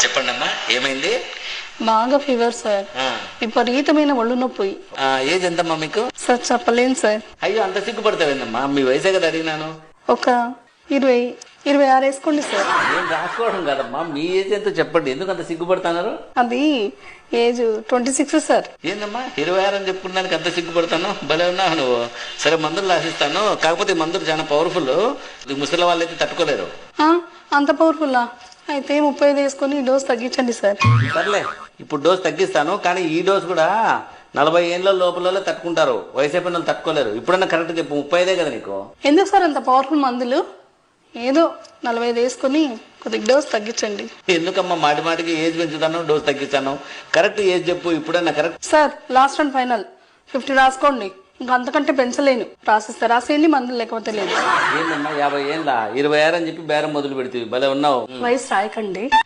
చెప్పండి అమ్మా, ఏమైంది? బాగా ఫీవర్ సార్, విపరీతమైన ఒళ్ళు నొప్పి. ఏజ్ ఎంతమ్మా మీకు? సార్ చెప్పలేను సార్. అయ్యో, అంత సిగ్గుపడతావేందమ్మా? మీ వయసే కదా అడిగినాను. ఒక 26 వేసుకోండి సార్. నేను రాసుకోవడం కదమ్మా, మీ ఏజ్ ఎంతో చెప్పండి. ఎందుకు అంత సిగ్గుపడుతున్నారు? అది ఏజ్ 26 సార్. ఏందమ్మా 26 అని చెప్పుకున్నానికి అంత సిగ్గుపడతాను? భలే ఉన్నావు నువ్వు. సరే, మందులు రాసిస్తాను. కాకపోతే ఈ మందులు చాలా పవర్ఫుల్. ముసలి వాళ్ళు అయితే తట్టుకోలేరు. అంత పవర్ఫుల్లా? అయితే 35 వేసుకొని ఈ డోస్ తగ్గించండి సార్. సర్లే, ఇప్పుడు డోస్ తగ్గిస్తాను. కానీ ఈ డోస్ కూడా 40 ఏళ్ళ లోపల తట్టుకుంటారు. వయసు అయిపోయిన వాళ్ళు తట్టుకోలేరు. ఇప్పుడన్నా కరెక్ట్ చెప్పు, 35 కదా నీకు? ఎందుకు సార్ అంత పవర్ఫుల్ మందులు? ఏదో 45 వేసుకొని కొద్దిగా డోస్ తగ్గించండి. ఎందుకమ్మా మాటి మాటికి ఏజ్ పెంచుతాను, డోస్ తగ్గిస్తాను? కరెక్ట్ ఏజ్ చెప్పు, ఇప్పుడన్నా correct. Sir last and final 50 రాసుకోండి. ఇంకా అంతకంటే పెంచలేను. రాసిస్తే రాసేయండి, మందులు లేకపోతే లేదు. ఏందమ్మా 50 ఏళ్ళ 26 అని చెప్పి బేరం మొదలు పెడితే భలే ఉన్నావు. వయసు రాయకండి.